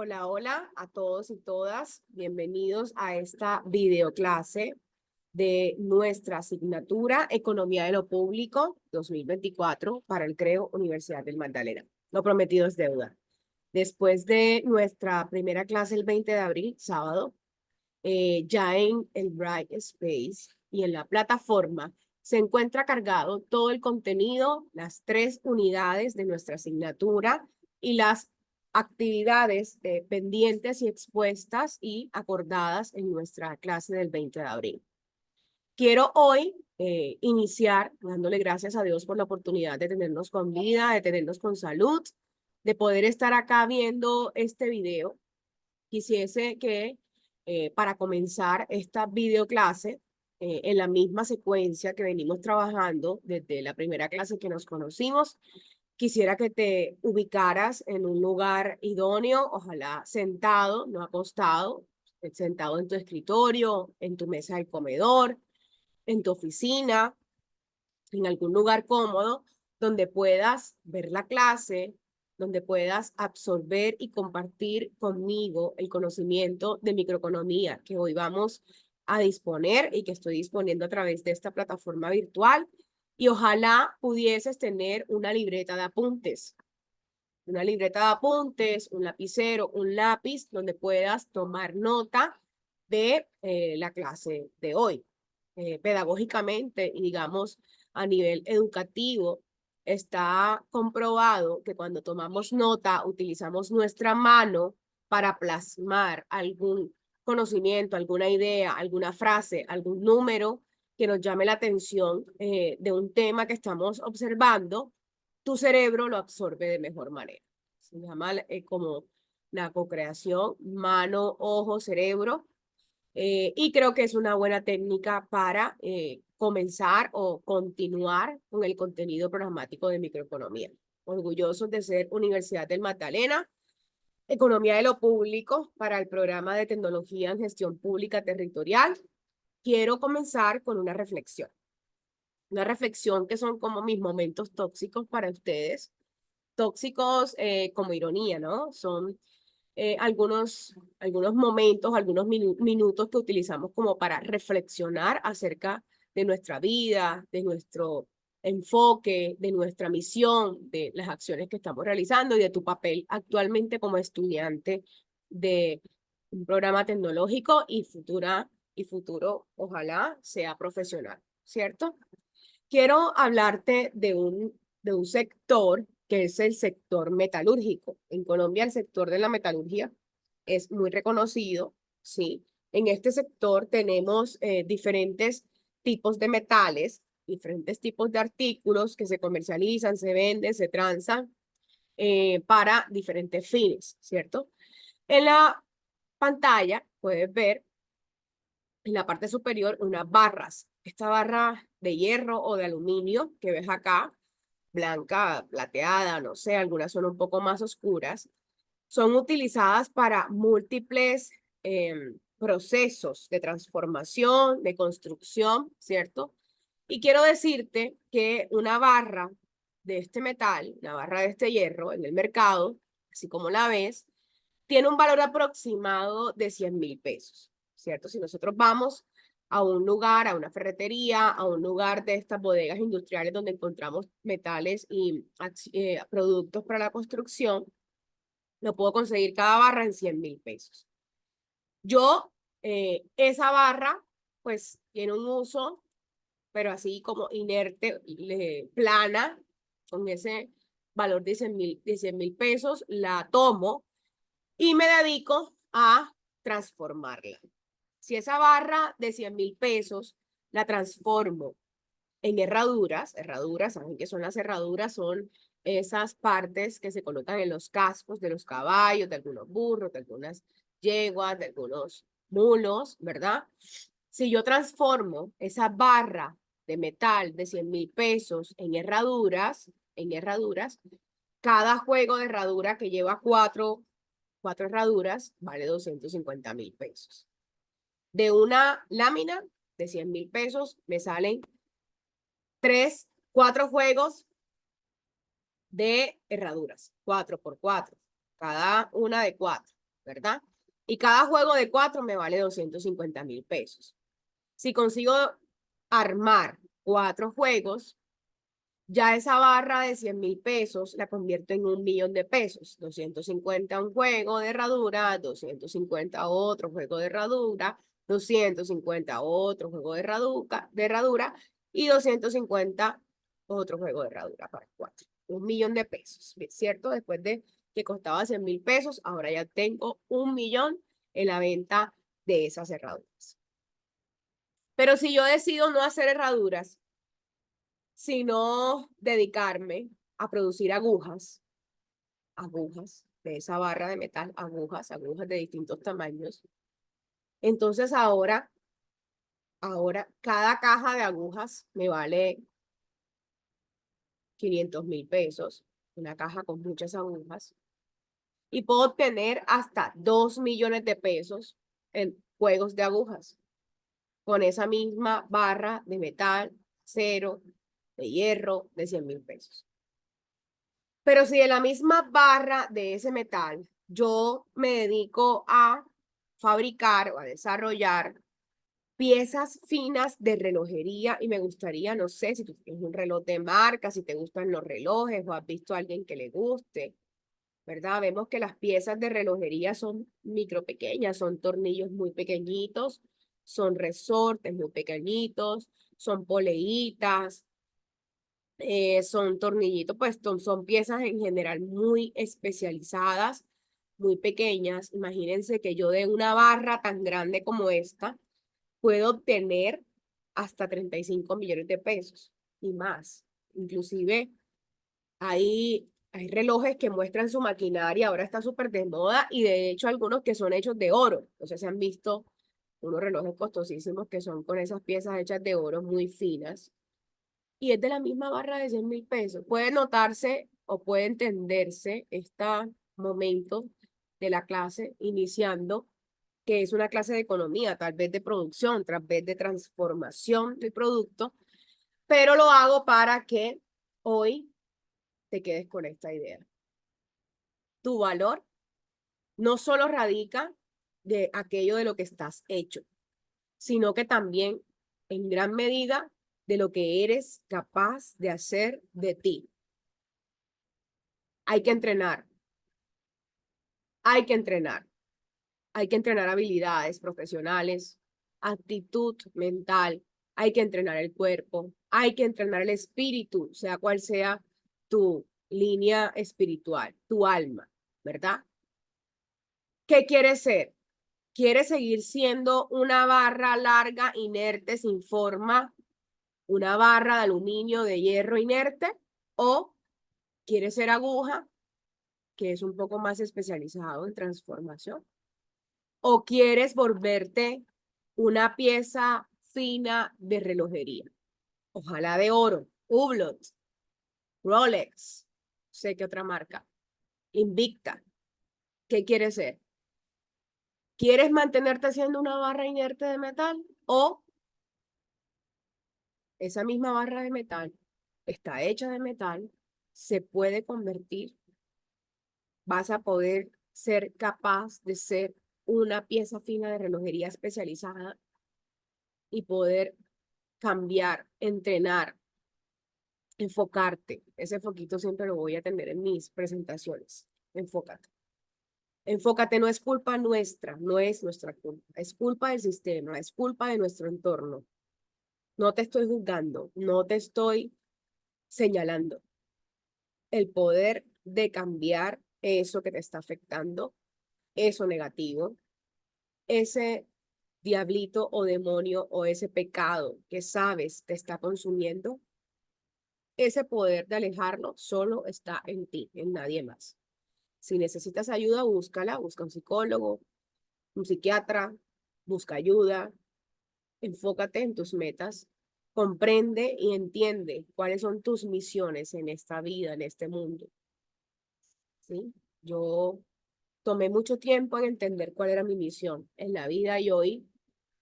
Hola, hola a todos y todas. Bienvenidos a esta videoclase de nuestra asignatura Economía de lo Público 2024 para el CREO Universidad del Magdalena. Lo prometido es deuda. Después de nuestra primera clase el 20 de abril, sábado, ya en el Bright Space y en la plataforma se encuentra cargado todo el contenido, las 3 unidades de nuestra asignatura y las actividades pendientes y expuestas y acordadas en nuestra clase del 20 de abril. Quiero hoy iniciar dándole gracias a Dios por la oportunidad de tenernos con vida, de tenernos con salud, de poder estar acá viendo este video. Quisiese que para comenzar esta videoclase, en la misma secuencia que venimos trabajando desde la primera clase que nos conocimos, quisiera que te ubicaras en un lugar idóneo, ojalá sentado, no acostado, sentado en tu escritorio, en tu mesa de comedor, en tu oficina, en algún lugar cómodo donde puedas ver la clase, donde puedas absorber y compartir conmigo el conocimiento de microeconomía que hoy vamos a disponer y que estoy disponiendo a través de esta plataforma virtual. Y ojalá pudieses tener una libreta de apuntes, un lapicero, un lápiz, donde puedas tomar nota de la clase de hoy. Pedagógicamente y digamos a nivel educativo, está comprobado que cuando tomamos nota, utilizamos nuestra mano para plasmar algún conocimiento, alguna idea, alguna frase, algún número que nos llame la atención de un tema que estamos observando, tu cerebro lo absorbe de mejor manera. Se llama como la cocreación mano, ojo, cerebro. Y creo que es una buena técnica para comenzar o continuar con el contenido programático de microeconomía. Orgullosos de ser Universidad del Magdalena, Economía de lo Público para el programa de Tecnología en Gestión Pública Territorial. Quiero comenzar con una reflexión. Una reflexión que son como mis momentos tóxicos para ustedes. Tóxicos como ironía, ¿no? Son algunos momentos, algunos minutos que utilizamos como para reflexionar acerca de nuestra vida, de nuestro enfoque, de nuestra misión, de las acciones que estamos realizando y de tu papel actualmente como estudiante de un programa tecnológico y futuro, ojalá, sea profesional, ¿cierto? Quiero hablarte de un sector que es el sector metalúrgico. En Colombia el sector de la metalurgia es muy reconocido, ¿sí? En este sector tenemos diferentes tipos de metales, diferentes tipos de artículos que se comercializan, se venden, se transan para diferentes fines, ¿cierto? En la pantalla puedes ver en la parte superior unas barras. Esta barra de hierro o de aluminio que ves acá, blanca, plateada, no sé, algunas son un poco más oscuras, son utilizadas para múltiples procesos de transformación, de construcción, ¿cierto? Y quiero decirte que una barra de este metal, una barra de este hierro en el mercado, así como la ves, tiene un valor aproximado de 100.000 pesos, ¿cierto? Si nosotros vamos a un lugar, a una ferretería, a un lugar de estas bodegas industriales donde encontramos metales y productos para la construcción, lo puedo conseguir cada barra en 100.000 pesos. Yo, esa barra, pues tiene un uso, pero así como inerte, plana, con ese valor de 100.000 pesos, la tomo y me dedico a transformarla. Si esa barra de 100.000 pesos la transformo en herraduras, ¿saben qué son las herraduras? Son esas partes que se colocan en los cascos de los caballos, de algunos burros, de algunas yeguas, de algunos mulos, ¿verdad? Si yo transformo esa barra de metal de 100.000 pesos en herraduras, cada juego de herradura que lleva cuatro herraduras vale 250.000 pesos. De una lámina de 100.000 pesos me salen 4 juegos de herraduras, 4 por 4, cada una de 4. ¿verdad? Y cada juego de 4 me vale 250.000 pesos. Si consigo armar 4 juegos, ya esa barra de 100.000 pesos la convierto en 1.000.000 de pesos. 250 un juego de herradura, 250 otro juego de herradura, 250 otro juego de herradura y 250 otro juego de herradura para 4. 1.000.000 de pesos, ¿cierto? Después de que costaba 100.000 pesos, ahora ya tengo 1.000.000 en la venta de esas herraduras. Pero si yo decido no hacer herraduras, sino dedicarme a producir agujas de esa barra de metal, agujas de distintos tamaños. Entonces ahora cada caja de agujas me vale 500.000 pesos, una caja con muchas agujas, y puedo obtener hasta 2 millones de pesos en juegos de agujas con esa misma barra de metal, acero, de hierro, de 100.000 pesos. Pero si de la misma barra de ese metal yo me dedico a fabricar o a desarrollar piezas finas de relojería y me gustaría, no sé, si tú tienes un reloj de marca, si te gustan los relojes o has visto a alguien que le guste, ¿verdad? Vemos que las piezas de relojería son micro pequeñas, son tornillos muy pequeñitos, son resortes muy pequeñitos, son poleitas, son tornillitos, pues son piezas en general muy especializadas, muy pequeñas. Imagínense que yo de una barra tan grande como esta puedo obtener hasta 35 millones de pesos y más. Inclusive hay relojes que muestran su maquinaria, ahora está súper de moda y de hecho algunos que son hechos de oro. No sé si han visto unos relojes costosísimos que son con esas piezas hechas de oro muy finas y es de la misma barra de 100.000 pesos. Puede notarse o puede entenderse este momento de la clase iniciando, que es una clase de economía, tal vez de producción, tal vez de transformación del producto, pero lo hago para que hoy te quedes con esta idea. Tu valor no solo radica de aquello de lo que estás hecho, sino que también en gran medida de lo que eres capaz de hacer de ti. Hay que entrenar, hay que entrenar, hay que entrenar habilidades profesionales, actitud mental, hay que entrenar el cuerpo, hay que entrenar el espíritu, sea cual sea tu línea espiritual, tu alma, ¿verdad? ¿Qué quieres ser? ¿Quieres seguir siendo una barra larga, inerte, sin forma, una barra de aluminio, de hierro inerte? ¿O quieres ser aguja, que es un poco más especializado en transformación? ¿O quieres volverte una pieza fina de relojería? Ojalá de oro, Hublot, Rolex, sé qué otra marca, Invicta. ¿Qué quieres ser? ¿Quieres mantenerte haciendo una barra inerte de metal? ¿O esa misma barra de metal está hecha de metal, se puede convertir, vas a poder ser capaz de ser una pieza fina de relojería especializada y poder cambiar, entrenar, enfocarte? Ese foquito siempre lo voy a tener en mis presentaciones. Enfócate. Enfócate, no es culpa nuestra, no es nuestra culpa, es culpa del sistema, es culpa de nuestro entorno. No te estoy juzgando, no te estoy señalando. El poder de cambiar eso que te está afectando, eso negativo, ese diablito o demonio o ese pecado que sabes te está consumiendo, ese poder de alejarlo solo está en ti, en nadie más. Si necesitas ayuda, búscala, busca un psicólogo, un psiquiatra, busca ayuda, enfócate en tus metas, comprende y entiende cuáles son tus misiones en esta vida, en este mundo. ¿Sí? Yo tomé mucho tiempo en entender cuál era mi misión en la vida y hoy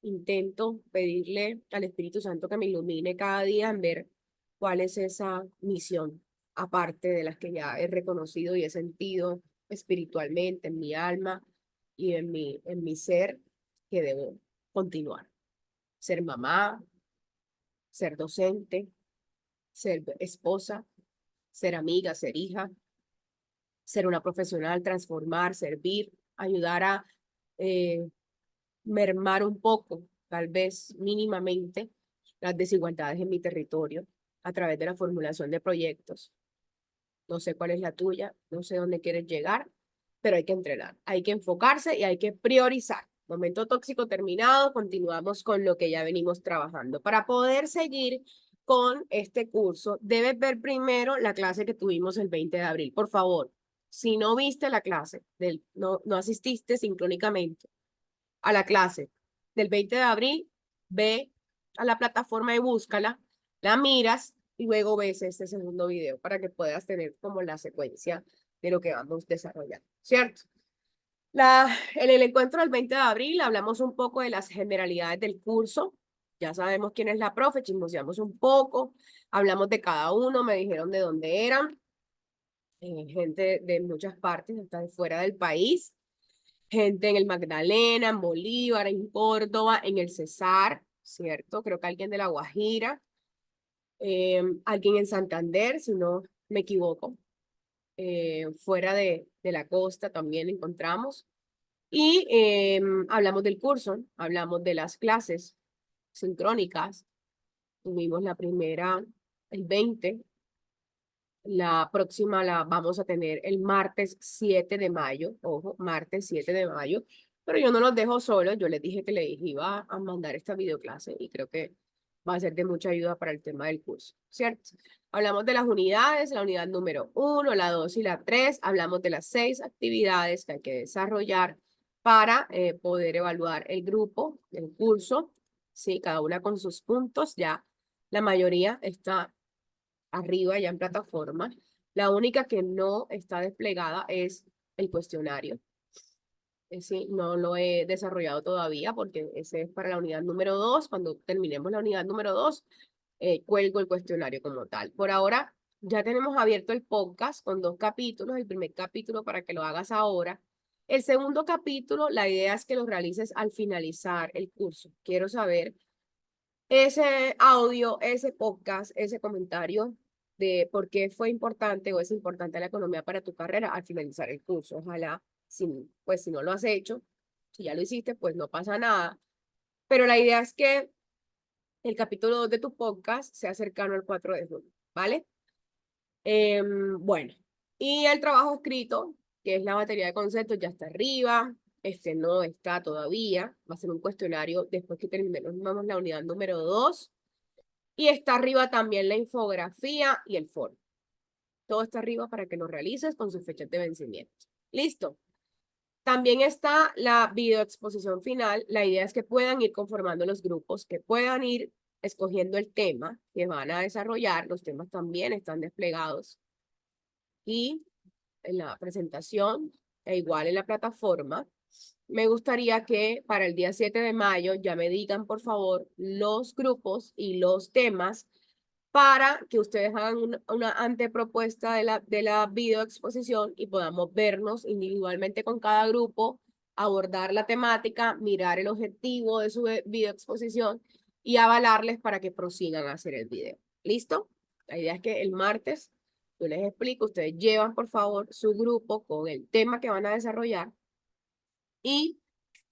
intento pedirle al Espíritu Santo que me ilumine cada día en ver cuál es esa misión, aparte de las que ya he reconocido y he sentido espiritualmente en mi alma y en mi ser que debo continuar. Ser mamá, ser docente, ser esposa, ser amiga, ser hija, ser una profesional, transformar, servir, ayudar a eh, mermar un poco, tal vez mínimamente, las desigualdades en mi territorio a través de la formulación de proyectos. No sé cuál es la tuya, no sé dónde quieres llegar, pero hay que entrenar, hay que enfocarse y hay que priorizar. Momento tóxico terminado, continuamos con lo que ya venimos trabajando. Para poder seguir con este curso, debes ver primero la clase que tuvimos el 20 de abril. Por favor, si no viste la clase, no asististe sincrónicamente a la clase del 20 de abril, ve a la plataforma y búscala, la miras y luego ves este segundo video para que puedas tener como la secuencia de lo que vamos desarrollando, ¿cierto? En el encuentro del 20 de abril hablamos un poco de las generalidades del curso. Ya sabemos quién es la profe, chismoseamos un poco, hablamos de cada uno, me dijeron de dónde eran, gente de muchas partes, hasta de fuera del país, gente en el Magdalena, en Bolívar, en Córdoba, en el Cesar, ¿cierto? Creo que alguien de La Guajira, alguien en Santander, si no me equivoco, fuera de la costa también encontramos. Y hablamos del curso, hablamos de las clases sincrónicas. Tuvimos la primera el 20, la próxima la vamos a tener el martes 7 de mayo, ojo, martes 7 de mayo, pero yo no los dejo solos, yo les dije que les iba a mandar esta videoclase y creo que va a ser de mucha ayuda para el tema del curso, ¿cierto? Hablamos de las unidades, la unidad número 1, la 2 y la 3, hablamos de las 6 actividades que hay que desarrollar para poder evaluar el grupo, el curso, ¿sí? Cada una con sus puntos, ya la mayoría está arriba ya en plataforma. La única que no está desplegada es el cuestionario. Ese no lo he desarrollado todavía porque ese es para la unidad número 2. Cuando terminemos la unidad número 2, cuelgo el cuestionario como tal. Por ahora, ya tenemos abierto el podcast con 2 capítulos. El primer capítulo para que lo hagas ahora. El segundo capítulo, la idea es que lo realices al finalizar el curso. Quiero saber ese audio, ese podcast, ese comentario de por qué fue importante o es importante la economía para tu carrera al finalizar el curso. Ojalá, pues si no lo has hecho, si ya lo hiciste, pues no pasa nada. Pero la idea es que el capítulo 2 de tu podcast sea cercano al 4 de junio, ¿vale? Bueno, y el trabajo escrito, que es la batería de conceptos, ya está arriba. Este no está todavía. Va a ser un cuestionario después que terminemos vamos la unidad número 2. Y está arriba también la infografía y el foro. Todo está arriba para que lo realices con sus fechas de vencimiento. Listo. También está la videoexposición final. La idea es que puedan ir conformando los grupos, que puedan ir escogiendo el tema que van a desarrollar. Los temas también están desplegados. Y en la presentación, e igual en la plataforma, me gustaría que para el día 7 de mayo ya me digan, por favor, los grupos y los temas para que ustedes hagan una antepropuesta de la videoexposición y podamos vernos individualmente con cada grupo, abordar la temática, mirar el objetivo de su videoexposición y avalarles para que prosigan a hacer el video. ¿Listo? La idea es que el martes yo les explico, ustedes llevan por favor su grupo con el tema que van a desarrollar y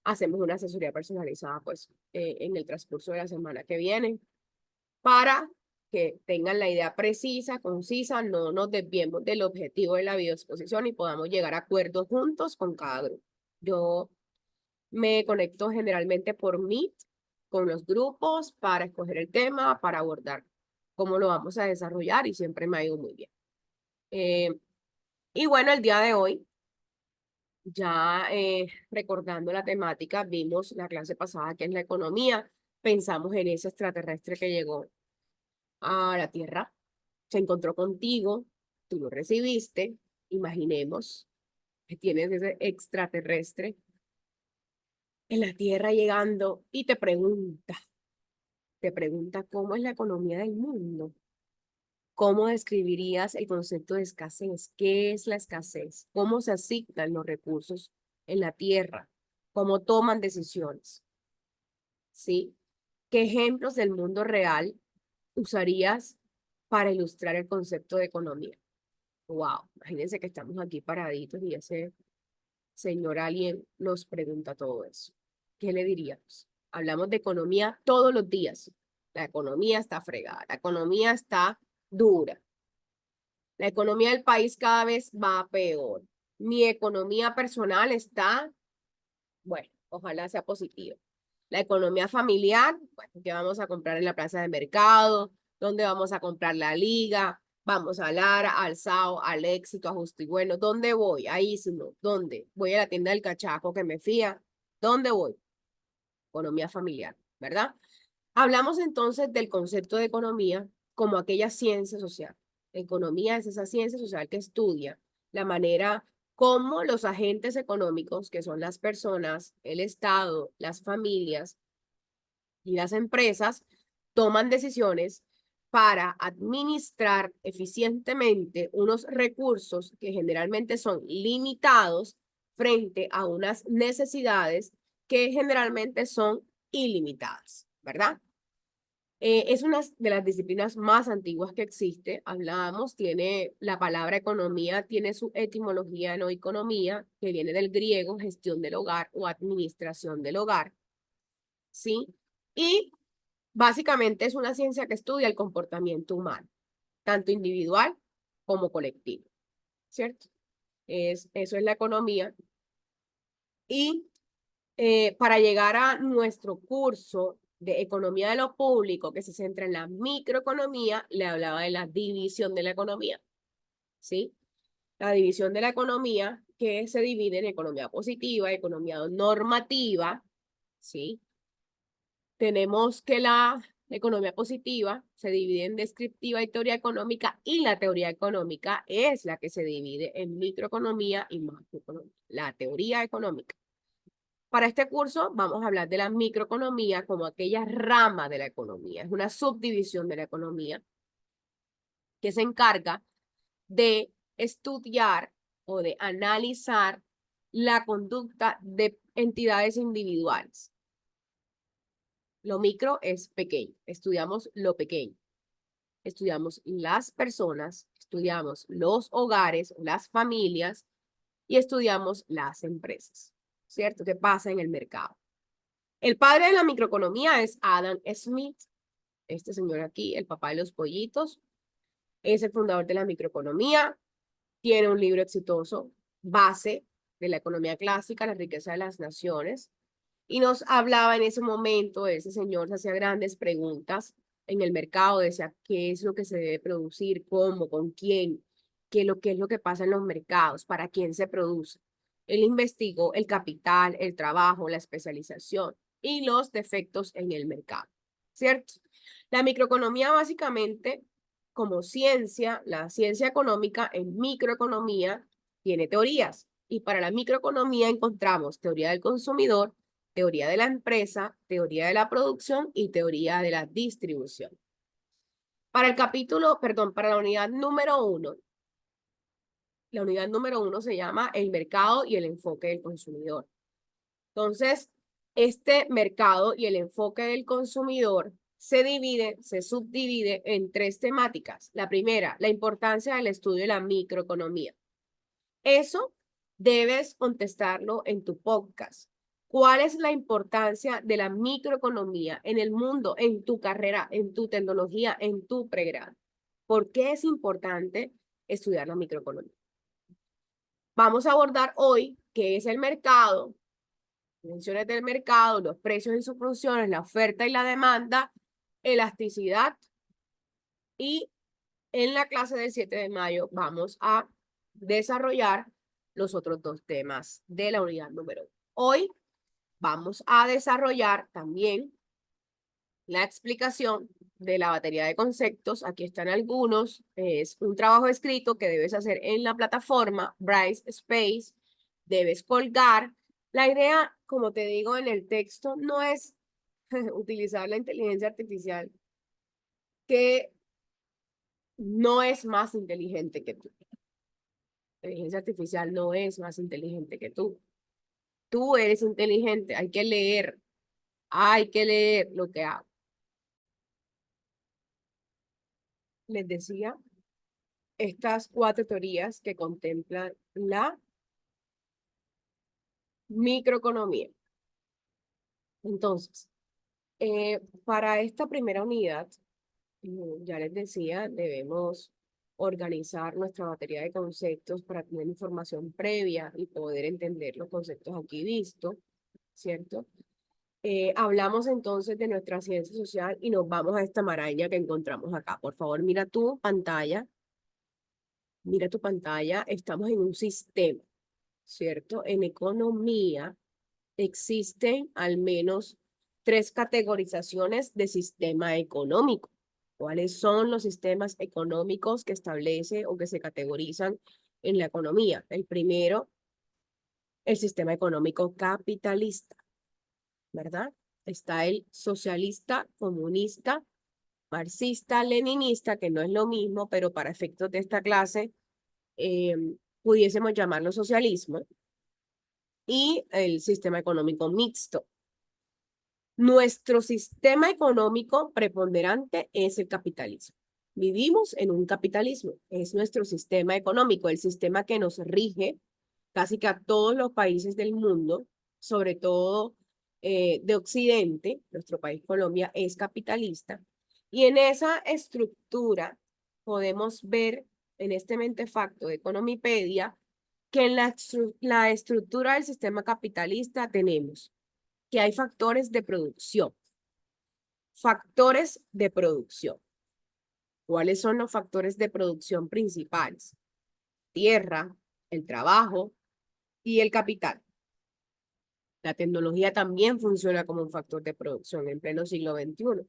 hacemos una asesoría personalizada pues en el transcurso de la semana que viene para que tengan la idea precisa, concisa, no nos desviemos del objetivo de la videoexposición y podamos llegar a acuerdos juntos con cada grupo. Yo me conecto generalmente por Meet con los grupos para escoger el tema, para abordar cómo lo vamos a desarrollar y siempre me ha ido muy bien. Y bueno, el día de hoy, ya recordando la temática, vimos la clase pasada que es la economía, pensamos en ese extraterrestre que llegó a la Tierra, se encontró contigo, tú lo recibiste, imaginemos que tienes ese extraterrestre en la Tierra llegando y te pregunta cómo es la economía del mundo. ¿Cómo describirías el concepto de escasez? ¿Qué es la escasez? ¿Cómo se asignan los recursos en la Tierra? cómo toman decisiones, ¿sí? ¿Qué ejemplos del mundo real usarías para ilustrar el concepto de economía? Wow, imagínense que estamos aquí paraditos y ese señor alguien nos pregunta todo eso. ¿Qué le diríamos? Hablamos de economía todos los días. La economía está fregada, la economía está dura. La economía del país cada vez va peor. Mi economía personal está, bueno, ojalá sea positiva. La economía familiar, bueno, ¿qué vamos a comprar en la plaza de mercado? ¿Dónde vamos a comprar la liga? Vamos a Lara, al Sao, al Éxito, a Justo y Bueno. ¿Dónde voy? Ahí sí no. ¿Dónde? Voy a la tienda del cachaco que me fía. ¿Dónde voy? Economía familiar, ¿verdad? Hablamos entonces del concepto de economía como aquella ciencia social. Economía es esa ciencia social que estudia la manera como los agentes económicos, que son las personas, el Estado, las familias y las empresas, toman decisiones para administrar eficientemente unos recursos que generalmente son limitados frente a unas necesidades que generalmente son ilimitadas, ¿verdad? Es una de las disciplinas más antiguas que existe. Hablábamos, tiene la palabra economía, tiene su etimología en economía, que viene del griego, gestión del hogar o administración del hogar, ¿sí? Y básicamente es una ciencia que estudia el comportamiento humano, tanto individual como colectivo, ¿cierto? Eso es la economía. Y para llegar a nuestro curso de economía de lo público, que se centra en la microeconomía, le hablaba de la división de la economía, ¿sí? La división de la economía que se divide en economía positiva, economía normativa, ¿sí? Tenemos que la economía positiva se divide en descriptiva y teoría económica, y la teoría económica es la que se divide en microeconomía y macroeconomía, la teoría económica. Para este curso vamos a hablar de la microeconomía como aquella rama de la economía. Es una subdivisión de la economía que se encarga de estudiar o de analizar la conducta de entidades individuales. Lo micro es pequeño, estudiamos lo pequeño. Estudiamos las personas, estudiamos los hogares, las familias y estudiamos las empresas, ¿cierto? ¿Qué pasa en el mercado? El padre de la microeconomía es Adam Smith, este señor aquí, el papá de los pollitos, es el fundador de la microeconomía, tiene un libro exitoso, Base de la economía clásica, la riqueza de las naciones, y nos hablaba en ese momento, ese señor se hacía grandes preguntas en el mercado, decía qué es lo que se debe producir, cómo, con quién, qué es lo que pasa en los mercados, para quién se produce. Él investigó el capital, el trabajo, la especialización y los defectos en el mercado, ¿cierto? La microeconomía básicamente, como ciencia, la ciencia económica en microeconomía tiene teorías, y para la microeconomía encontramos teoría del consumidor, teoría de la empresa, teoría de la producción y teoría de la distribución. Para el capítulo, perdón, para la unidad número 1, la unidad número 1 se llama el mercado y el enfoque del consumidor. Entonces, este mercado y el enfoque del consumidor se subdivide en tres temáticas. La primera, la importancia del estudio de la microeconomía. Eso debes contestarlo en tu podcast. ¿Cuál es la importancia de la microeconomía en el mundo, en tu carrera, en tu tecnología, en tu pregrado? ¿Por qué es importante estudiar la microeconomía? Vamos a abordar hoy qué es el mercado, dimensiones del mercado, los precios y sus funciones, la oferta y la demanda, elasticidad, y en la clase del 7 de mayo vamos a desarrollar los otros dos temas de la unidad número 1. Hoy vamos a desarrollar también la explicación de la batería de conceptos. Aquí están algunos. Es un trabajo escrito que debes hacer en la plataforma Brightspace. Debes colgar. La idea, como te digo en el texto, no es utilizar la inteligencia artificial, que no es más inteligente que tú. La inteligencia artificial no es más inteligente que tú. Tú eres inteligente, hay que leer lo que hago. Les decía, estas cuatro teorías que contemplan la microeconomía. Entonces, para esta primera unidad, ya les decía, debemos organizar nuestra batería de conceptos para tener información previa y poder entender los conceptos aquí vistos, ¿cierto? Hablamos entonces de nuestra ciencia social y nos vamos a esta maraña que encontramos acá. Por favor, mira tu pantalla, estamos en un sistema, ¿cierto? En economía existen al menos tres categorizaciones de sistema económico. ¿Cuáles son los sistemas económicos que establece o que se categorizan en la economía? El primero, el sistema económico capitalista, ¿verdad? Está el socialista, comunista, marxista, leninista, que no es lo mismo, pero para efectos de esta clase eh, pudiésemos llamarlo socialismo, y el sistema económico mixto. Nuestro sistema económico preponderante es el capitalismo. Vivimos en un capitalismo, es nuestro sistema económico, el sistema que nos rige casi que a todos los países del mundo, sobre todo de Occidente. Nuestro país Colombia es capitalista, y en esa estructura podemos ver en este mentefacto de Economipedia que en la estructura del sistema capitalista tenemos que hay factores de producción. Factores de producción. ¿Cuáles son los factores de producción principales? Tierra, el trabajo y el capital. La tecnología también funciona como un factor de producción en pleno siglo XXI.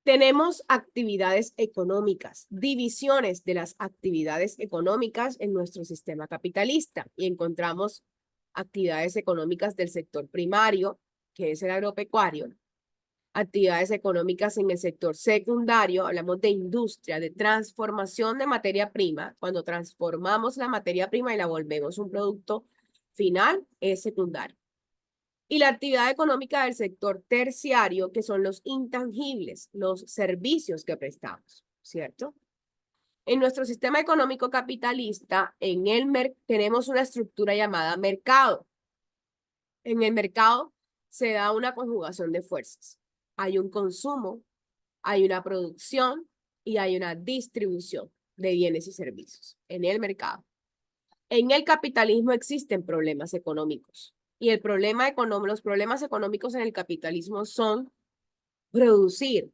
Tenemos actividades económicas, divisiones de las actividades económicas en nuestro sistema capitalista, y encontramos actividades económicas del sector primario, que es el agropecuario, actividades económicas en el sector secundario, hablamos de industria, de transformación de materia prima. Cuando transformamos la materia prima y la volvemos un producto final, es secundario. Y la actividad económica del sector terciario, que son los intangibles, los servicios que prestamos, ¿cierto? En nuestro sistema económico capitalista, tenemos una estructura llamada mercado. En el mercado se da una conjugación de fuerzas. Hay un consumo, hay una producción y hay una distribución de bienes y servicios en el mercado. En el capitalismo existen problemas económicos, y los problemas económicos en el capitalismo son producir,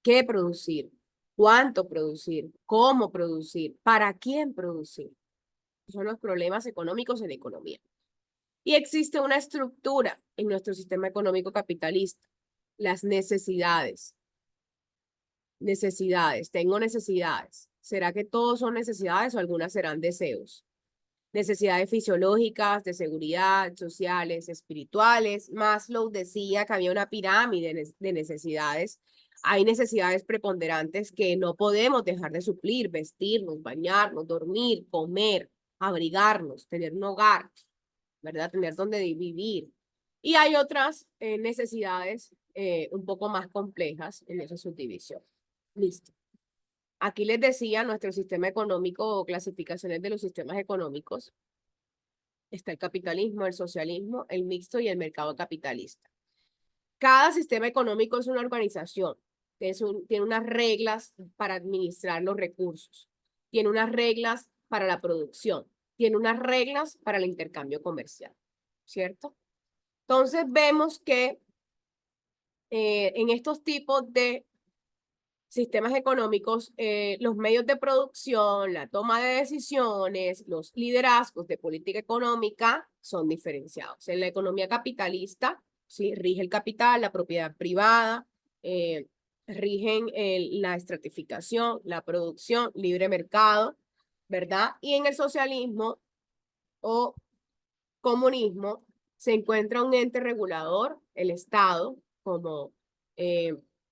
qué producir, cuánto producir, cómo producir, para quién producir. Son los problemas económicos en la economía. Y existe una estructura en nuestro sistema económico capitalista, las necesidades. Necesidades, tengo necesidades. ¿Será que todos son necesidades o algunas serán deseos? Necesidades fisiológicas, de seguridad, sociales, espirituales. Maslow decía que había una pirámide de necesidades. Hay necesidades preponderantes que no podemos dejar de suplir: vestirnos, bañarnos, dormir, comer, abrigarnos, tener un hogar, ¿verdad? Tener donde vivir. Y hay otras necesidades un poco más complejas en esa subdivisión. Listo. Aquí les decía nuestro sistema económico o clasificaciones de los sistemas económicos. Está el capitalismo, el socialismo, el mixto y el mercado capitalista. Cada sistema económico es una organización, tiene unas reglas para administrar los recursos, tiene unas reglas para la producción, tiene unas reglas para el intercambio comercial, ¿cierto? Entonces vemos que en estos tipos de sistemas económicos, los medios de producción, la toma de decisiones, los liderazgos de política económica son diferenciados. En la economía capitalista, ¿sí?, rige el capital, la propiedad privada, rigen la estratificación, la producción, libre mercado, ¿verdad? Y en el socialismo o comunismo se encuentra un ente regulador, el Estado, como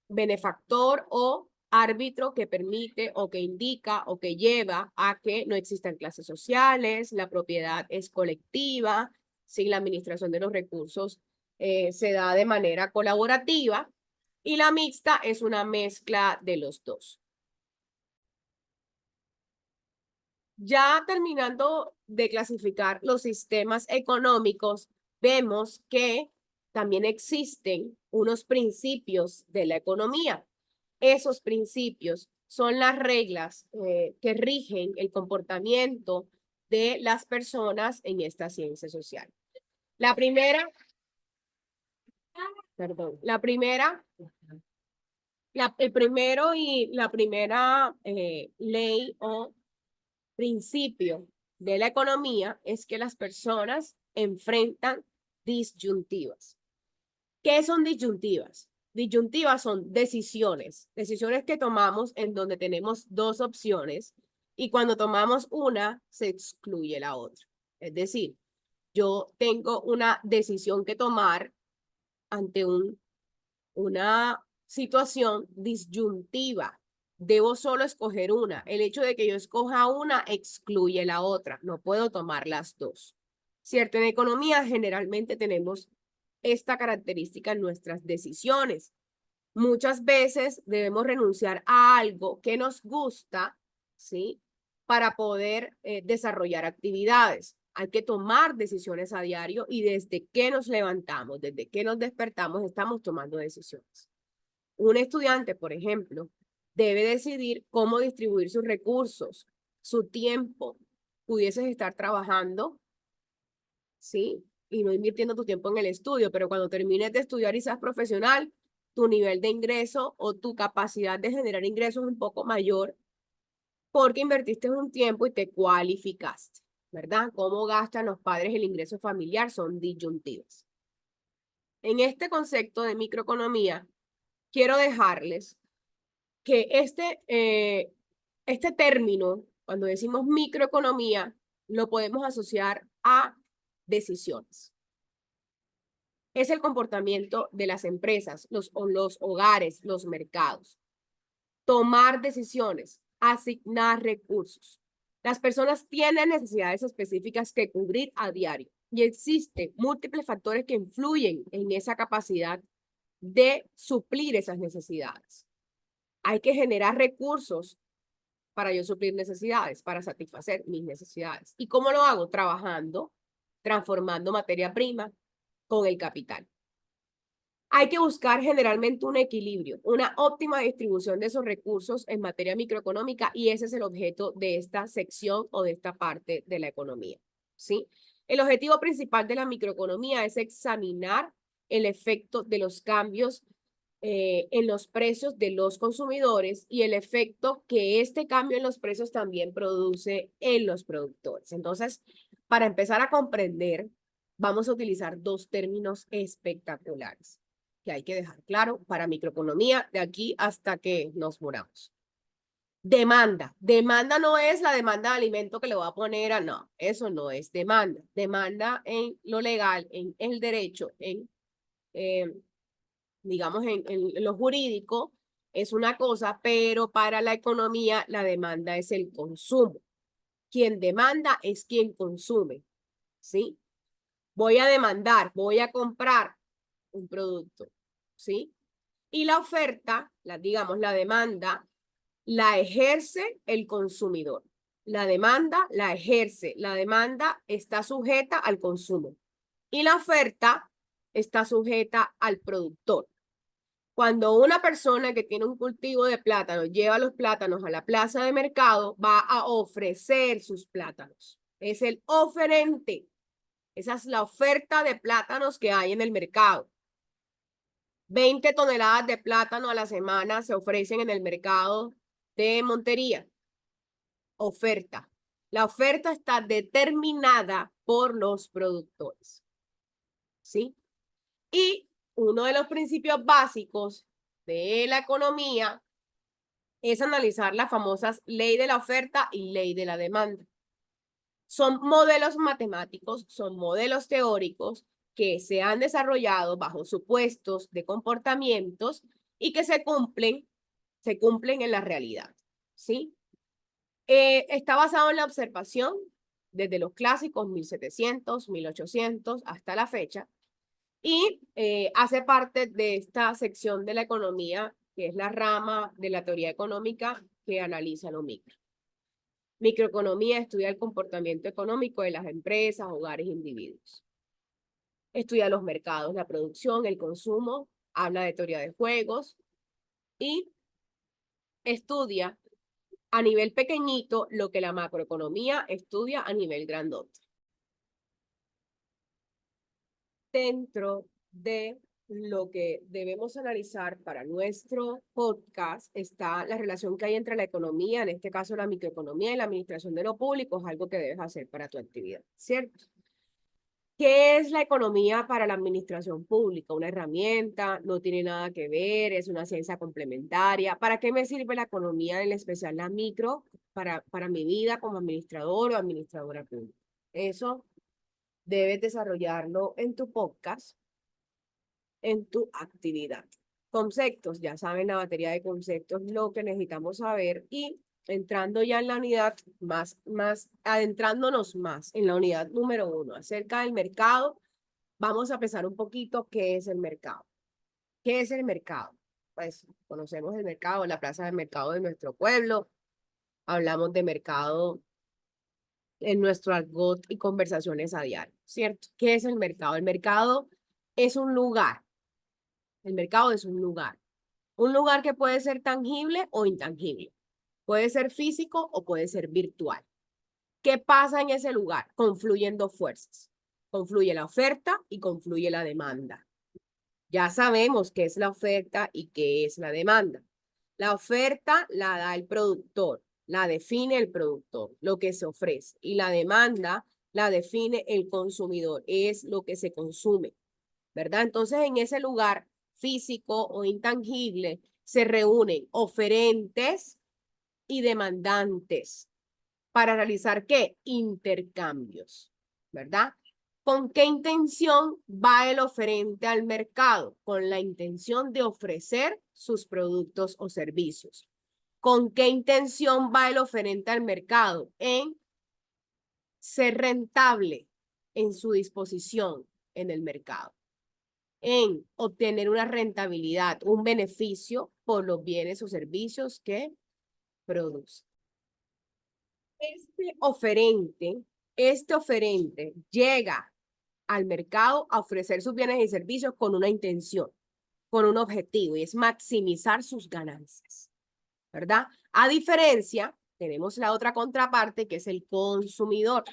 benefactor o árbitro que permite o que indica o que lleva a que no existan clases sociales, la propiedad es colectiva, ¿sí? La administración de los recursos se da de manera colaborativa y la mixta es una mezcla de los dos. Ya terminando de clasificar los sistemas económicos, vemos que también existen unos principios de la economía. Esos principios son las reglas que rigen el comportamiento de las personas en esta ciencia social. La primera, el primero y la primera ley o principio de la economía es que las personas enfrentan disyuntivas. ¿Qué son disyuntivas? Disyuntivas son decisiones que tomamos en donde tenemos dos opciones y cuando tomamos una se excluye la otra. Es decir, yo tengo una decisión que tomar ante una situación disyuntiva. Debo solo escoger una. El hecho de que yo escoja una excluye la otra. No puedo tomar las dos. ¿Cierto? En economía generalmente tenemos esta característica en nuestras decisiones. Muchas veces debemos renunciar a algo que nos gusta, ¿sí? Para poder desarrollar actividades. Hay que tomar decisiones a diario y desde que nos levantamos, desde que nos despertamos, estamos tomando decisiones. Un estudiante, por ejemplo, debe decidir cómo distribuir sus recursos, su tiempo. Pudieses estar trabajando, ¿sí? Y no invirtiendo tu tiempo en el estudio, pero cuando termines de estudiar y seas profesional, tu nivel de ingreso o tu capacidad de generar ingresos es un poco mayor porque invertiste un tiempo y te cualificaste, ¿verdad? ¿Cómo gastan los padres el ingreso familiar? Son disyuntivas. En este concepto de microeconomía, quiero dejarles que este término, cuando decimos microeconomía, lo podemos asociar a decisiones. Es el comportamiento de las empresas, los hogares, los mercados. Tomar decisiones, asignar recursos. Las personas tienen necesidades específicas que cubrir a diario y existen múltiples factores que influyen en esa capacidad de suplir esas necesidades. Hay que generar recursos para yo suplir necesidades, para satisfacer mis necesidades. ¿Y cómo lo hago? Trabajando, transformando materia prima con el capital. Hay que buscar generalmente un equilibrio, una óptima distribución de esos recursos en materia microeconómica y ese es el objeto de esta sección o de esta parte de la economía, ¿sí? El objetivo principal de la microeconomía es examinar el efecto de los cambios en los precios de los consumidores y el efecto que este cambio en los precios también produce en los productores. Entonces, para empezar a comprender, vamos a utilizar dos términos espectaculares que hay que dejar claro para microeconomía de aquí hasta que nos muramos. Demanda. Demanda no es la demanda de alimento que le voy a poner a, no, eso no es demanda. Demanda en lo legal, en el derecho, digamos, en lo jurídico es una cosa, pero para la economía la demanda es el consumo. Quien demanda es quien consume, ¿sí? Voy a demandar, voy a comprar un producto, ¿sí? Y la oferta, digamos, la demanda, la ejerce el consumidor. La demanda la ejerce, la demanda está sujeta al consumo. Y la oferta está sujeta al productor. Cuando una persona que tiene un cultivo de plátanos lleva los plátanos a la plaza de mercado, va a ofrecer sus plátanos. Es el oferente. Esa es la oferta de plátanos que hay en el mercado. 20 toneladas de plátano a la semana se ofrecen en el mercado de Montería. Oferta. La oferta está determinada por los productores. ¿Sí? Y uno de los principios básicos de la economía es analizar las famosas ley de la oferta y ley de la demanda. Son modelos matemáticos, son modelos teóricos que se han desarrollado bajo supuestos de comportamientos y que se cumplen en la realidad, ¿sí? Está basado en la observación desde los clásicos 1700, 1800 hasta la fecha, y hace parte de esta sección de la economía, que es la rama de la teoría económica que analiza lo micro. Microeconomía estudia el comportamiento económico de las empresas, hogares e individuos. Estudia los mercados, la producción, el consumo, habla de teoría de juegos y estudia a nivel pequeñito lo que la macroeconomía estudia a nivel grandote. Dentro de lo que debemos analizar para nuestro podcast está la relación que hay entre la economía, en este caso la microeconomía y la administración de lo público, es algo que debes hacer para tu actividad, ¿cierto? ¿Qué es la economía para la administración pública? Una herramienta, no tiene nada que ver, es una ciencia complementaria. ¿Para qué me sirve la economía, en especial la micro, para mi vida como administrador o administradora pública? Eso debes desarrollarlo en tu podcast, en tu actividad. Conceptos, ya saben la batería de conceptos, lo que necesitamos saber y entrando ya en la unidad, adentrándonos más en la unidad número 1 acerca del mercado, vamos a pensar un poquito qué es el mercado. ¿Qué es el mercado? Pues conocemos el mercado, la plaza de mercado de nuestro pueblo, hablamos de mercado en nuestro argot y conversaciones a diario, ¿cierto? ¿Qué es el mercado? El mercado es un lugar. El mercado es un lugar. Un lugar que puede ser tangible o intangible. Puede ser físico o puede ser virtual. ¿Qué pasa en ese lugar? Confluyen dos fuerzas. Confluye la oferta y confluye la demanda. Ya sabemos qué es la oferta y qué es la demanda. La oferta la da el productor, la define el productor, lo que se ofrece. Y la demanda la define el consumidor, es lo que se consume, ¿verdad? Entonces, en ese lugar físico o intangible se reúnen oferentes y demandantes para realizar ¿qué? Intercambios, ¿verdad? ¿Con qué intención va el oferente al mercado? Con la intención de ofrecer sus productos o servicios. ¿Con qué intención va el oferente al mercado? En ser rentable en su disposición en el mercado, en obtener una rentabilidad, un beneficio por los bienes o servicios que produce. Este oferente llega al mercado a ofrecer sus bienes y servicios con una intención, con un objetivo, y es maximizar sus ganancias, ¿verdad? A diferencia, tenemos la otra contraparte, que es el consumidor,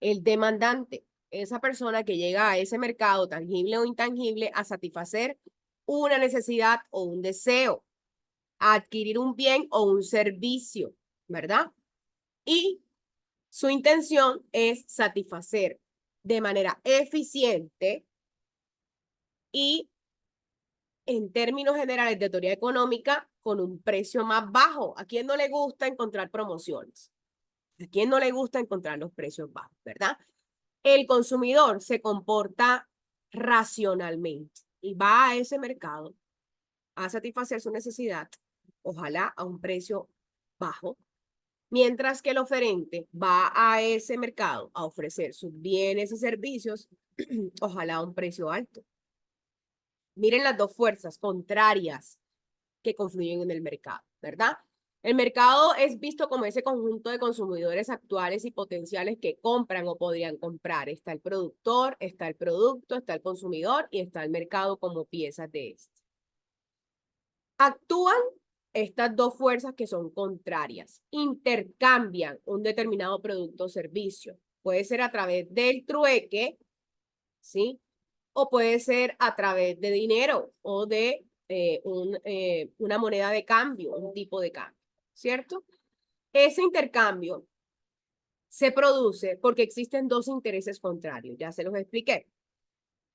el demandante, esa persona que llega a ese mercado, tangible o intangible, a satisfacer una necesidad o un deseo, a adquirir un bien o un servicio, ¿verdad? Y su intención es satisfacer de manera eficiente y en términos generales de teoría económica con un precio más bajo. ¿A quién no le gusta encontrar promociones? ¿A quién no le gusta encontrar los precios bajos, verdad? El consumidor se comporta racionalmente y va a ese mercado a satisfacer su necesidad, ojalá a un precio bajo, mientras que el oferente va a ese mercado a ofrecer sus bienes y servicios, ojalá a un precio alto. Miren las dos fuerzas contrarias que confluyen en el mercado, ¿verdad? El mercado es visto como ese conjunto de consumidores actuales y potenciales que compran o podrían comprar. Está el productor, está el producto, está el consumidor y está el mercado como piezas de este. Actúan estas dos fuerzas que son contrarias, intercambian un determinado producto o servicio. Puede ser a través del trueque, ¿sí? O puede ser a través de dinero o de una moneda de cambio, un tipo de cambio, ¿cierto? Ese intercambio se produce porque existen dos intereses contrarios, ya se los expliqué.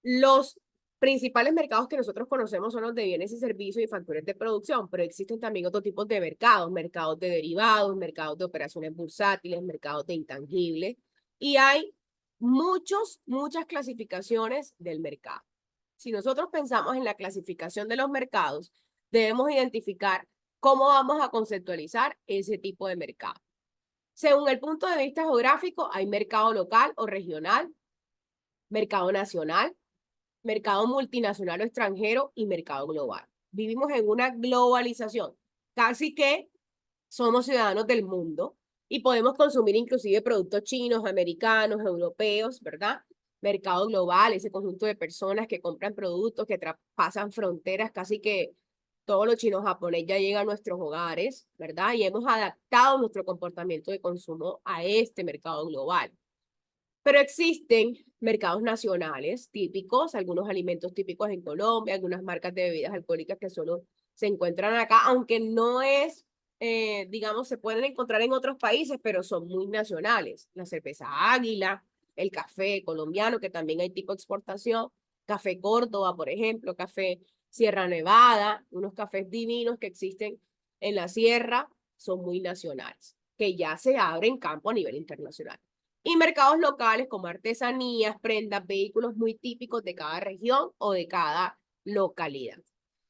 Los principales mercados que nosotros conocemos son los de bienes y servicios y factores de producción, pero existen también otros tipos de mercados, mercados de derivados, mercados de operaciones bursátiles, mercados de intangibles, y hay muchas clasificaciones del mercado. Si nosotros pensamos en la clasificación de los mercados, debemos identificar cómo vamos a conceptualizar ese tipo de mercado. Según el punto de vista geográfico, hay mercado local o regional, mercado nacional, mercado multinacional o extranjero y mercado global. Vivimos en una globalización, casi que somos ciudadanos del mundo y podemos consumir inclusive productos chinos, americanos, europeos, ¿verdad? Mercado global, ese conjunto de personas que compran productos que traspasan fronteras, casi que todos los chinos japonés ya llegan a nuestros hogares, ¿verdad? Y hemos adaptado nuestro comportamiento de consumo a este mercado global. Pero existen mercados nacionales típicos, algunos alimentos típicos en Colombia, algunas marcas de bebidas alcohólicas que solo se encuentran acá, aunque no es, digamos, se pueden encontrar en otros países, pero son muy nacionales. La cerveza Águila, el café colombiano, que también hay tipo de exportación, café Córdoba, por ejemplo, café Sierra Nevada, unos cafés divinos que existen en la sierra, son muy nacionales, que ya se abren campo a nivel internacional. Y mercados locales como artesanías, prendas, vehículos muy típicos de cada región o de cada localidad.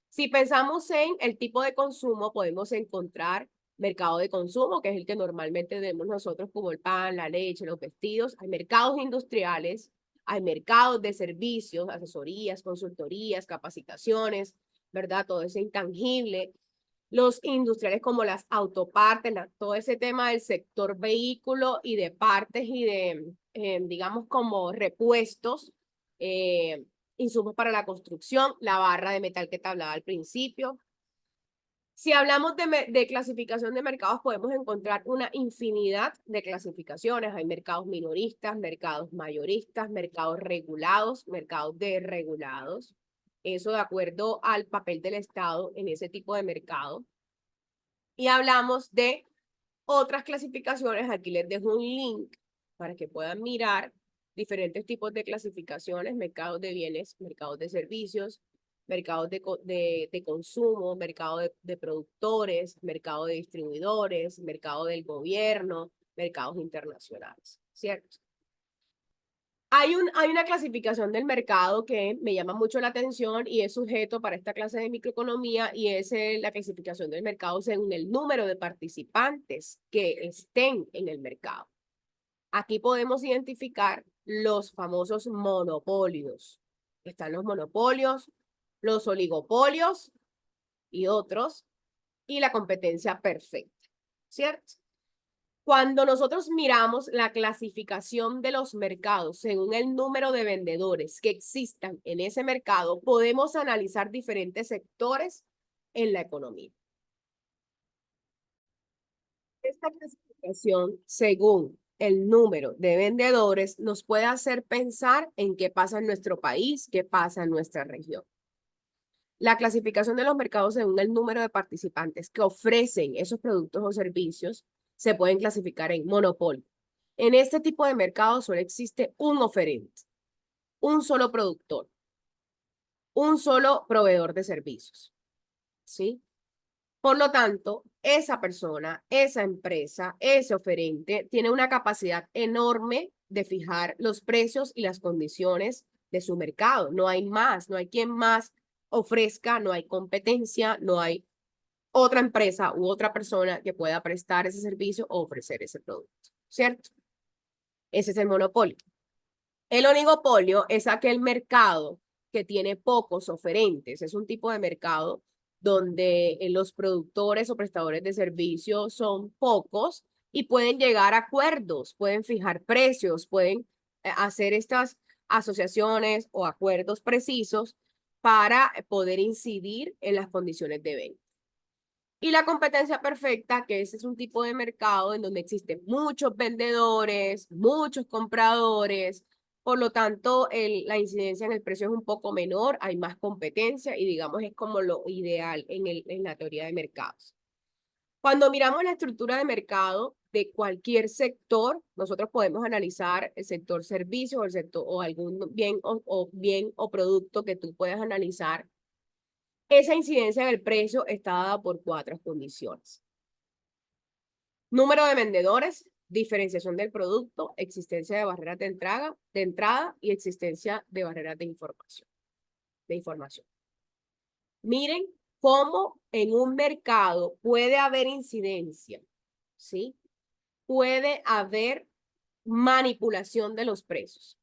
Si pensamos en el tipo de consumo, podemos encontrar mercado de consumo, que es el que normalmente vemos nosotros, como el pan, la leche, los vestidos. Hay mercados industriales, hay mercados de servicios, asesorías, consultorías, capacitaciones, ¿verdad? Todo ese intangible. Los industriales como las autopartes, todo ese tema del sector vehículo y de partes y de, digamos, como repuestos, eh, insumos para la construcción, la barra de metal que te hablaba al principio. Si hablamos de clasificación de mercados, podemos encontrar una infinidad de clasificaciones. Hay mercados minoristas, mercados mayoristas, mercados regulados, mercados desregulados. Eso de acuerdo al papel del Estado en ese tipo de mercado. Y hablamos de otras clasificaciones. Aquí les dejo un link para que puedan mirar diferentes tipos de clasificaciones, mercados de bienes, mercados de servicios, mercados de consumo, mercado de productores, mercado de distribuidores, mercado del gobierno, mercados internacionales, ¿cierto? Hay una clasificación del mercado que me llama mucho la atención y es sujeto para esta clase de microeconomía y es la clasificación del mercado según el número de participantes que estén en el mercado. Aquí podemos identificar los famosos monopolios. Están los monopolios, los oligopolios y otros, y la competencia perfecta, ¿cierto? Cuando nosotros miramos la clasificación de los mercados según el número de vendedores que existan en ese mercado, podemos analizar diferentes sectores en la economía. Esta clasificación según el número de vendedores nos puede hacer pensar en qué pasa en nuestro país, qué pasa en nuestra región. La clasificación de los mercados según el número de participantes que ofrecen esos productos o servicios se pueden clasificar en monopolio. En este tipo de mercado solo existe un oferente, un solo productor, un solo proveedor de servicios, ¿sí? Por lo tanto, esa persona, esa empresa, ese oferente tiene una capacidad enorme de fijar los precios y las condiciones de su mercado. No hay más, no hay quien más ofrezca, no hay competencia, no hay otra empresa u otra persona que pueda prestar ese servicio o ofrecer ese producto, ¿cierto? Ese es el monopolio. El oligopolio es aquel mercado que tiene pocos oferentes. Es un tipo de mercado donde los productores o prestadores de servicios son pocos y pueden llegar a acuerdos, pueden fijar precios, pueden hacer estas asociaciones o acuerdos precisos para poder incidir en las condiciones de venta. Y la competencia perfecta, que ese es un tipo de mercado en donde existen muchos vendedores, muchos compradores, por lo tanto la incidencia en el precio es un poco menor, hay más competencia y digamos es como lo ideal en la teoría de mercados. Cuando miramos la estructura de mercado de cualquier sector, nosotros podemos analizar el sector servicios o el sector o algún bien o producto que tú puedas analizar. Esa incidencia en el precio está dada por 4 condiciones. Número de vendedores, diferenciación del producto, existencia de barreras de entrada y existencia de barreras de información. Miren cómo en un mercado puede haber incidencia, ¿sí? puede haber manipulación de los precios.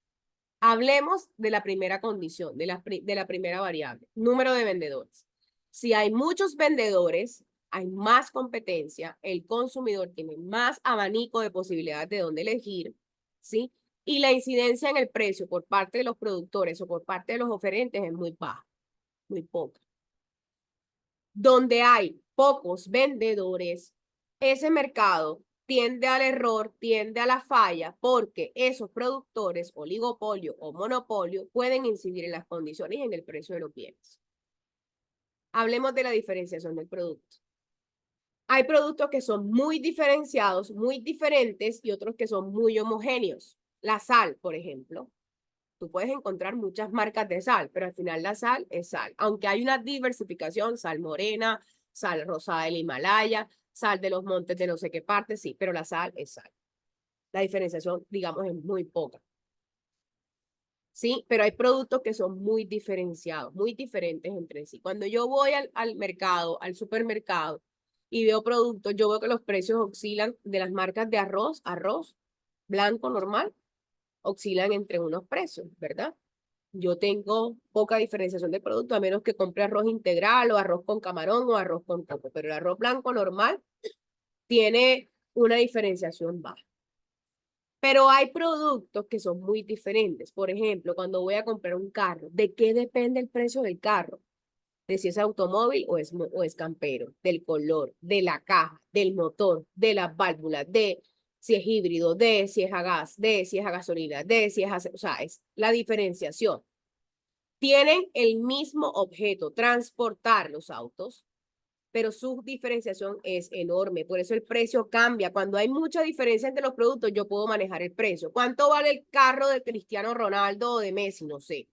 Hablemos de la primera condición, de la primera variable, número de vendedores. Si hay muchos vendedores, hay más competencia, el consumidor tiene más abanico de posibilidades de dónde elegir, ¿sí? Y la incidencia en el precio por parte de los productores o por parte de los oferentes es muy baja, muy poca. Donde hay pocos vendedores, ese mercado tiende al error, tiende a la falla, porque esos productores, oligopolio o monopolio, pueden incidir en las condiciones y en el precio de los bienes. Hablemos de la diferenciación del producto. Hay productos que son muy diferenciados, muy diferentes, y otros que son muy homogéneos. La sal, por ejemplo. Tú puedes encontrar muchas marcas de sal, pero al final la sal es sal. Aunque hay una diversificación, sal morena, sal rosada del Himalaya, sal de los montes de no sé qué parte, sí, pero la sal es sal. La diferenciación, digamos, es muy poca. Sí, pero hay productos que son muy diferenciados, muy diferentes entre sí. Cuando yo voy al mercado, al supermercado, y veo productos, yo veo que los precios oscilan de las marcas de arroz blanco normal, oscilan entre unos precios, ¿verdad? Yo tengo poca diferenciación de producto, a menos que compre arroz integral o arroz con camarón o arroz con coco, pero el arroz blanco normal tiene una diferenciación baja. Pero hay productos que son muy diferentes. Por ejemplo, cuando voy a comprar un carro, ¿de qué depende el precio del carro? De si es automóvil o es campero, del color, de la caja, del motor, de las válvulas, de si es híbrido, de si es a gas, de si es a gasolina, de si es a... O sea, es la diferenciación. Tienen el mismo objeto, transportar los autos, pero su diferenciación es enorme. Por eso el precio cambia. Cuando hay mucha diferencia entre los productos, yo puedo manejar el precio. ¿Cuánto vale el carro de Cristiano Ronaldo o de Messi? No sé.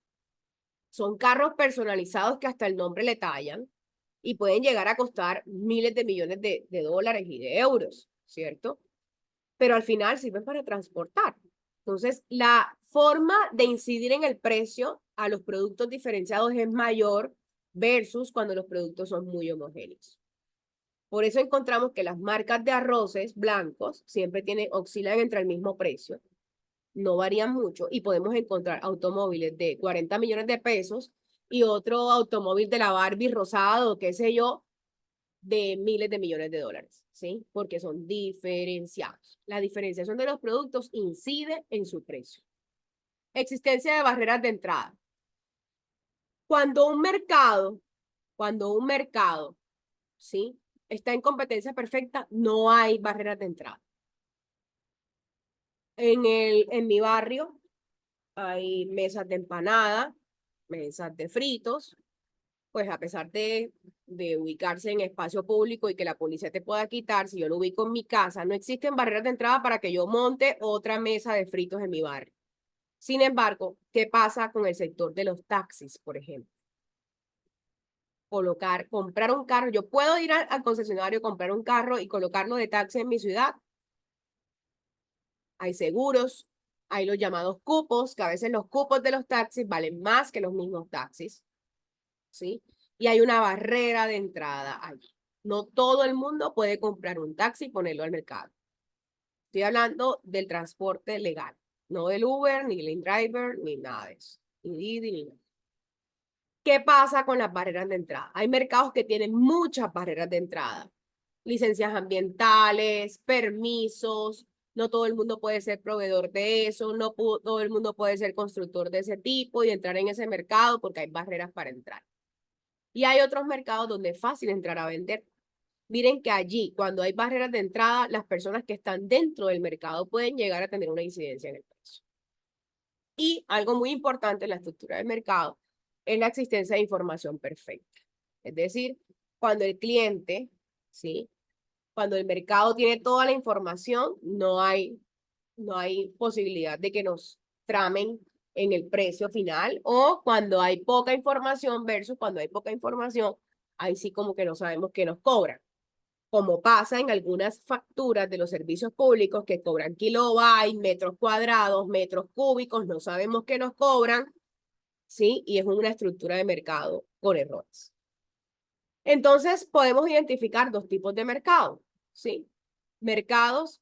Son carros personalizados que hasta el nombre le tallan y pueden llegar a costar miles de millones de dólares y de euros, ¿cierto? Pero al final sirven para transportar. Entonces, la forma de incidir en el precio a los productos diferenciados es mayor versus cuando los productos son muy homogéneos. Por eso encontramos que las marcas de arroces blancos siempre oscilan entre el mismo precio, no varían mucho, y podemos encontrar automóviles de 40 millones de pesos y otro automóvil de la Barbie rosado, qué sé yo, de miles de millones de dólares, ¿sí? Porque son diferenciados. La diferenciación de los productos incide en su precio. Existencia de barreras de entrada. Cuando un mercado, ¿sí? Está en competencia perfecta, no hay barreras de entrada. En mi barrio hay mesas de empanada, mesas de fritos, pues a pesar de ubicarse en espacio público y que la policía te pueda quitar, si yo lo ubico en mi casa, no existen barreras de entrada para que yo monte otra mesa de fritos en mi barrio. Sin embargo, ¿qué pasa con el sector de los taxis, por ejemplo? Comprar un carro, yo puedo ir al concesionario, comprar un carro y colocarlo de taxi en mi ciudad. Hay seguros, hay los llamados cupos, que a veces los cupos de los taxis valen más que los mismos taxis, ¿sí? Y hay una barrera de entrada allí. No todo el mundo puede comprar un taxi y ponerlo al mercado. Estoy hablando del transporte legal, no del Uber, ni del InDriver, ni nada de eso. Ni Didi, ni nada. ¿Qué pasa con las barreras de entrada? Hay mercados que tienen muchas barreras de entrada. Licencias ambientales, permisos, no todo el mundo puede ser proveedor de eso, no todo el mundo puede ser constructor de ese tipo y entrar en ese mercado porque hay barreras para entrar. Y hay otros mercados donde es fácil entrar a vender. Miren que allí, cuando hay barreras de entrada, las personas que están dentro del mercado pueden llegar a tener una incidencia en el precio. Y algo muy importante en la estructura del mercado es la existencia de información perfecta. Es decir, cuando el cliente, ¿sí? Cuando el mercado tiene toda la información, no hay posibilidad de que nos tramen en el precio final, o cuando hay poca información versus cuando hay poca información, ahí sí como que no sabemos qué nos cobran. Como pasa en algunas facturas de los servicios públicos que cobran kilobytes, metros cuadrados, metros cúbicos, no sabemos qué nos cobran, ¿sí? Y es una estructura de mercado con errores. Entonces, podemos identificar dos tipos de mercado, ¿sí? Mercados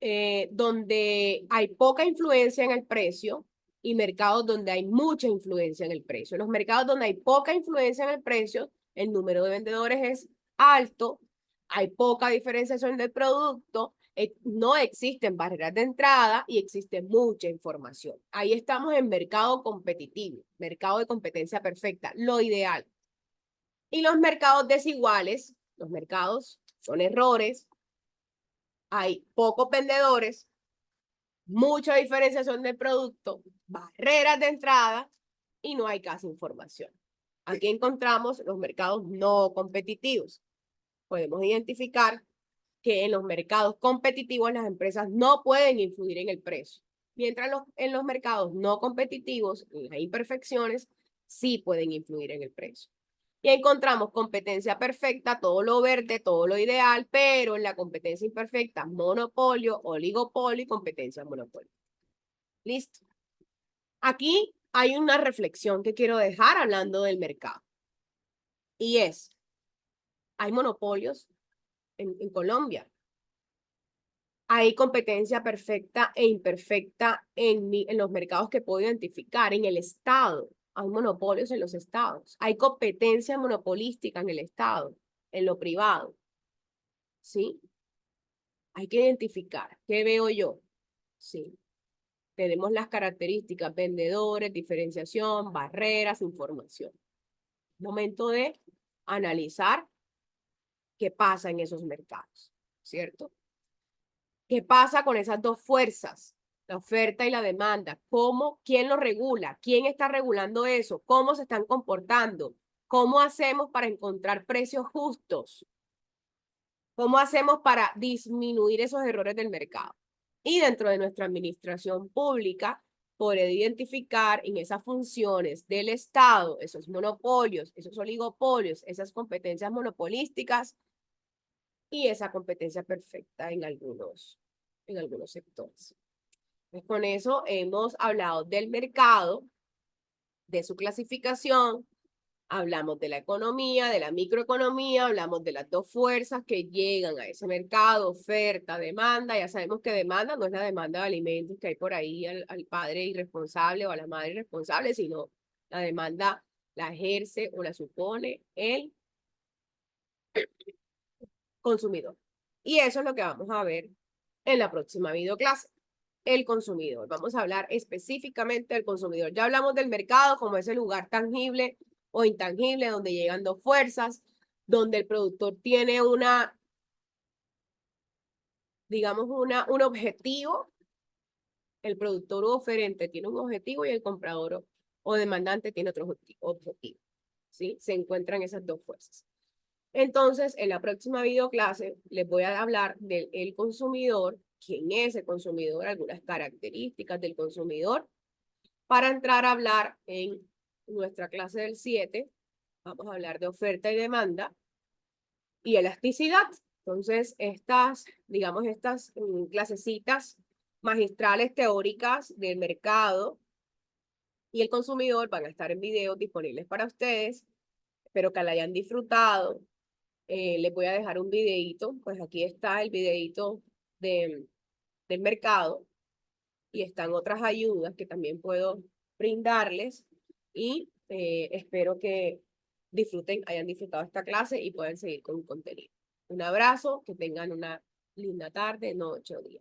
donde hay poca influencia en el precio y mercados donde hay mucha influencia en el precio. En los mercados donde hay poca influencia en el precio, el número de vendedores es alto, hay poca diferenciación del producto, no existen barreras de entrada y existe mucha información. Ahí estamos en mercado competitivo, mercado de competencia perfecta, lo ideal. Y los mercados desiguales, los mercados son errores, hay pocos vendedores, mucha diferenciación del producto, barreras de entrada y no hay casi información. Aquí encontramos los mercados no competitivos. Podemos identificar que en los mercados competitivos las empresas no pueden influir en el precio, mientras en los mercados no competitivos, las imperfecciones sí pueden influir en el precio. Y encontramos competencia perfecta, todo lo verde, todo lo ideal, pero en la competencia imperfecta, monopolio, oligopolio y competencia monopolio. Listo. Aquí hay una reflexión que quiero dejar hablando del mercado. Y es, hay monopolios en Colombia. Hay competencia perfecta e imperfecta en los mercados que puedo identificar. En el Estado, hay monopolios en los estados. Hay competencia monopolística en el Estado, en lo privado. ¿Sí? Hay que identificar. ¿Qué veo yo? Sí. Tenemos las características, vendedores, diferenciación, barreras, información. Momento de analizar qué pasa en esos mercados, ¿cierto? ¿Qué pasa con esas dos fuerzas? La oferta y la demanda. ¿Cómo? ¿Quién lo regula? ¿Quién está regulando eso? ¿Cómo se están comportando? ¿Cómo hacemos para encontrar precios justos? ¿Cómo hacemos para disminuir esos errores del mercado? Y dentro de nuestra administración pública, poder identificar en esas funciones del Estado, esos monopolios, esos oligopolios, esas competencias monopolísticas y esa competencia perfecta en algunos sectores. Pues con eso hemos hablado del mercado, de su clasificación, hablamos de la economía, de la microeconomía, hablamos de las dos fuerzas que llegan a ese mercado, oferta, demanda. Ya sabemos que demanda no es la demanda de alimentos que hay por ahí al padre irresponsable o a la madre irresponsable, sino la demanda la ejerce o la supone el consumidor. Y eso es lo que vamos a ver en la próxima videoclase. El consumidor. Vamos a hablar específicamente del consumidor. Ya hablamos del mercado como ese lugar tangible o intangible donde llegan dos fuerzas, donde el productor tiene digamos, un objetivo. El productor u oferente tiene un objetivo y el comprador o demandante tiene otro objetivo. ¿Sí? Se encuentran esas dos fuerzas. Entonces, en la próxima videoclase les voy a hablar del consumidor, quién es el consumidor, algunas características del consumidor. Para entrar a hablar en nuestra clase del 7, vamos a hablar de oferta y demanda y elasticidad. Entonces, digamos, estas clasecitas magistrales teóricas del mercado y el consumidor van a estar en videos disponibles para ustedes. Espero que la hayan disfrutado. Les voy a dejar un videito, pues aquí está el videito del mercado y están otras ayudas que también puedo brindarles y espero que hayan disfrutado esta clase y puedan seguir con un contenido. Un abrazo, que tengan una linda tarde, noche o día.